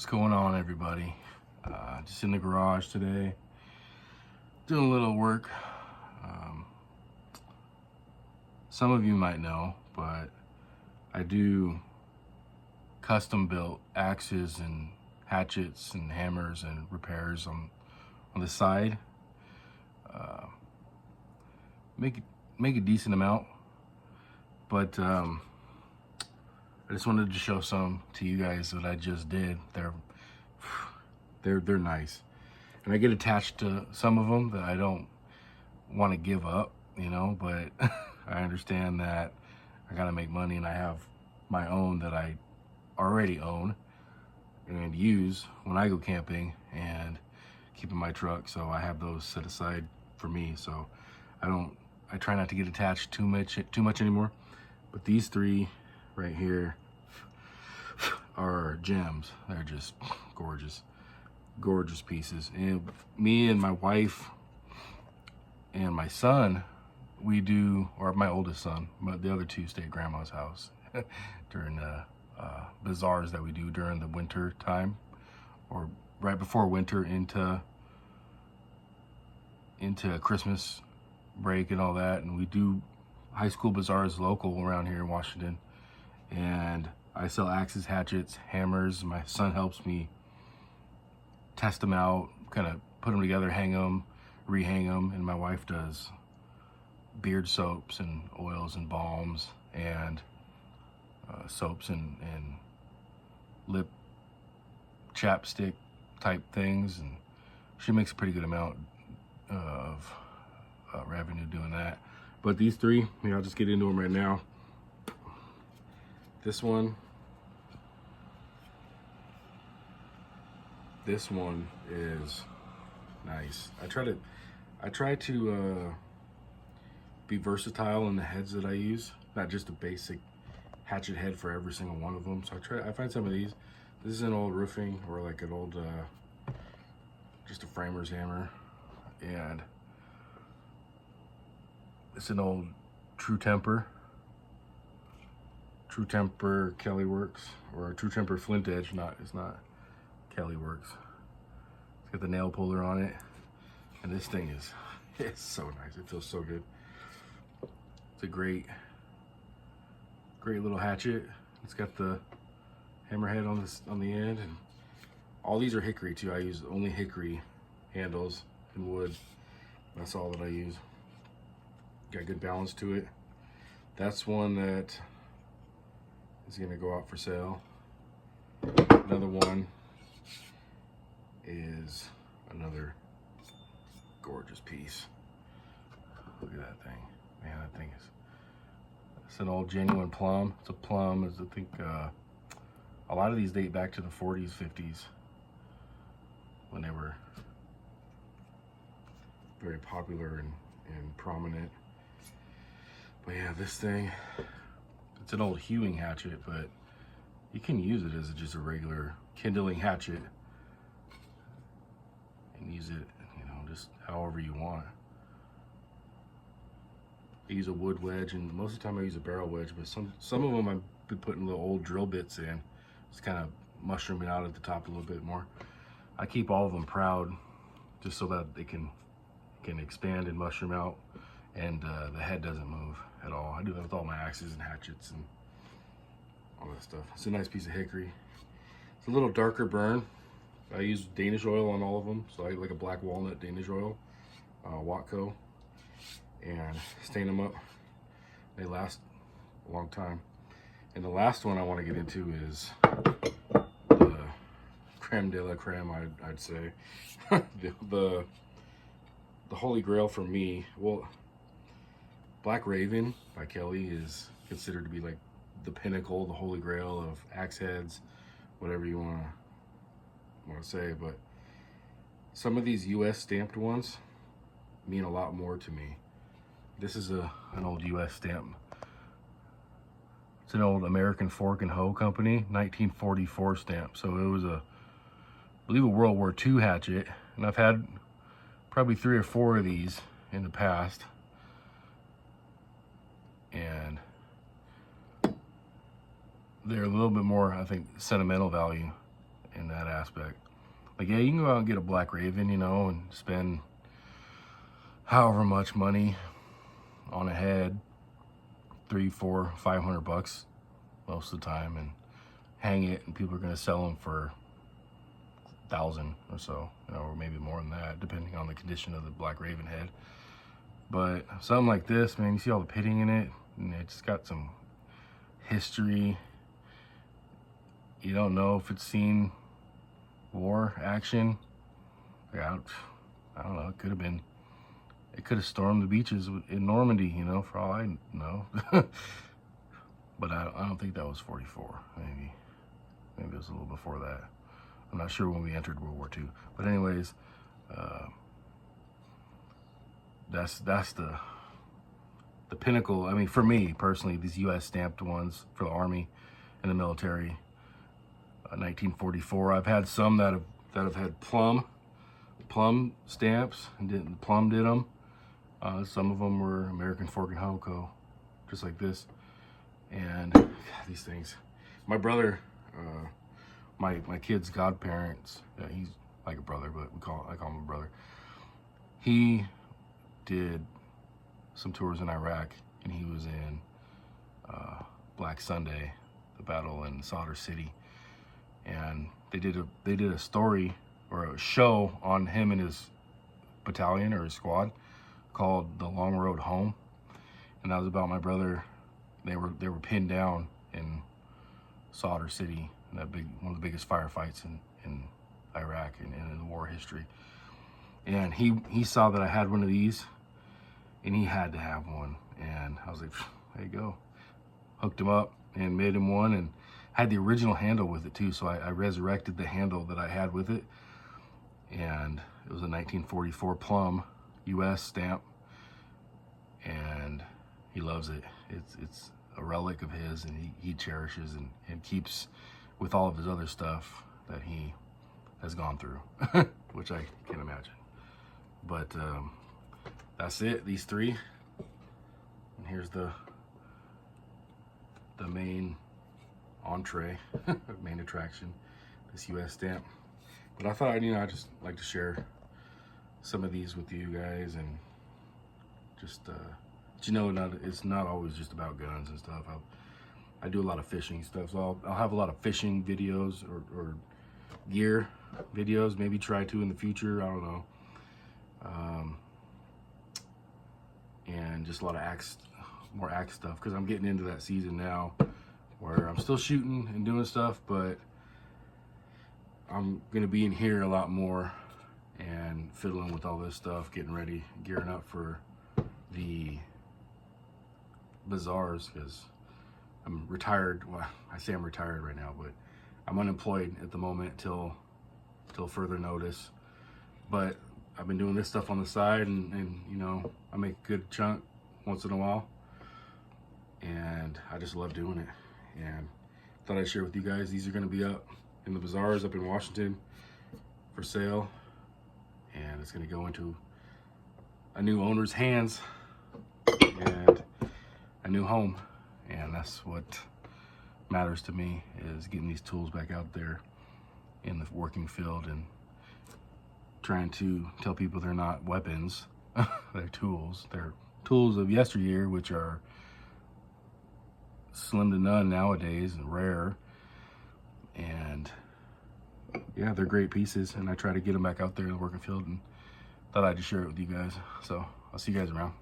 What's going on, everybody? Just in the garage today, doing a little work. Some of you might know, but I do custom built axes and hatchets and hammers and repairs on the side. Make a decent amount, but I just wanted to show some to you guys that I just did. They're nice, and I get attached to some of them that I don't want to give up, you know, but I understand that I gotta make money, and I have my own that I already own and use when I go camping and keep in my truck, so I have those set aside for me. So I try not to get attached too much anymore. But these three right here are gems. They're just gorgeous pieces. And me and my wife and my son, we do, or my oldest son, but the other two stay at grandma's house during the bazaars that we do during the winter time, or right before winter into Christmas break and all that. And we do high school bazaars local around here in Washington, and I sell axes, hatchets, hammers. My son helps me test them out, kind of put them together, hang them, rehang them, and my wife does beard soaps and oils and balms and soaps and lip chapstick type things, and she makes a pretty good amount of revenue doing that. But these three, I'll just get into them right now. This one is nice. I try to be versatile in the heads that I use, not just a basic hatchet head for every single one of them. So I find some of these. This is an old roofing, or like an old just a framer's hammer, and it's an old True Temper Kelly Works, or a True Temper Flint Edge. It's not Kelly Works. It's got the nail puller on it, and this thing it's so nice. It feels so good. It's a great little hatchet. It's got the hammerhead on the end, and all these are hickory too. I use only hickory handles and wood. That's all that I use. Got good balance to it. That's one that is gonna go out for sale. Another one is another gorgeous piece. Look at that thing, man. That thing is, it's an old genuine plum. It's a plum. I think a lot of these date back to the 40s, 50s, when they were very popular and prominent. But yeah, this thing, it's an old hewing hatchet, but you can use it as just a regular kindling hatchet and use it, just however you want. I use a wood wedge, and most of the time I use a barrel wedge, but some of them I've been putting little old drill bits in, just kind of mushrooming out at the top a little bit more. I keep all of them proud, just so that they can expand and mushroom out, and the head doesn't move at all. I do that with all my axes and hatchets and all that stuff. It's a nice piece of hickory. It's a little darker burn. I use Danish oil on all of them, so I like a black walnut Danish oil, Watco, and stain them up. They last a long time. And the last one I want to get into is the creme de la creme, I'd say. the holy grail for me. Well, Black Raven by Kelly is considered to be like the pinnacle, the holy grail of axe heads, whatever you want to say. But some of these US stamped ones mean a lot more to me. This is an old US stamp. It's an old American Fork and Hoe Company, 1944 stamp. So it was I believe a World War II hatchet, and I've had probably 3 or 4 of these in the past. And they're a little bit more, I think, sentimental value in that aspect. Like, yeah, you can go out and get a Black Raven, you know, and spend however much money on a head, $300, $400, $500 most of the time, and hang it, and people are going to sell them for 1,000 or so, you know, or maybe more than that, depending on the condition of the Black Raven head. But something like this, man, you see all the pitting in it, and it's got some history. You don't know if it's seen war action. Yeah, I don't know. It could have stormed the beaches in Normandy, you know, for all I know. But I don't think that was 44. Maybe it was a little before that. I'm not sure when we entered World War II. But anyways, that's the pinnacle. I mean, for me personally, these U.S. stamped ones for the Army and the military. 1944. I've had some that have had plum stamps, and Plum did them. Some of them were American Fork and Hoe Co., just like this. And God, these things. My brother, my kid's godparents, he's like a brother, but I call him a brother. He did some tours in Iraq, and he was in Black Sunday, the battle in Sadr City, and they did a story or a show on him and his battalion or his squad called The Long Road Home, and that was about my brother. They were pinned down in Sadr City, in one of the biggest firefights in Iraq and in the war history. And he saw that I had one of these, and he had to have one. And I was like, there you go. Hooked him up and made him one, and had the original handle with it too. So I resurrected the handle that I had with it, and it was a 1944 Plum U.S. stamp, and he loves it. It's a relic of his, and he cherishes and keeps with all of his other stuff that he has gone through, which I can't imagine. But that's it, these three. And here's the main entree, main attraction, this U.S. stamp. But I thought, I'd just like to share some of these with you guys, and just it's not always just about guns and stuff. I do a lot of fishing stuff, so I'll have a lot of fishing videos or gear videos, maybe try to in the future, I don't know. And just a lot of more axe stuff, because I'm getting into that season now where I'm still shooting and doing stuff, but I'm gonna be in here a lot more and fiddling with all this stuff, getting ready, gearing up for the bazaars, because I'm retired. Well, I say I'm retired right now, but I'm unemployed at the moment till further notice. But I've been doing this stuff on the side, and you know, I make a good chunk once in a while, and I just love doing it. And thought I'd share with you guys. These are going to be up in the bazaars up in Washington for sale, and it's going to go into a new owner's hands and a new home. And that's what matters to me, is getting these tools back out there in the working field and trying to tell people they're not weapons. They're tools. They're tools of yesteryear, which are slim to none nowadays and rare. And yeah, they're great pieces, and I try to get them back out there in the working field, and thought I'd just share it with you guys. So I'll see you guys around.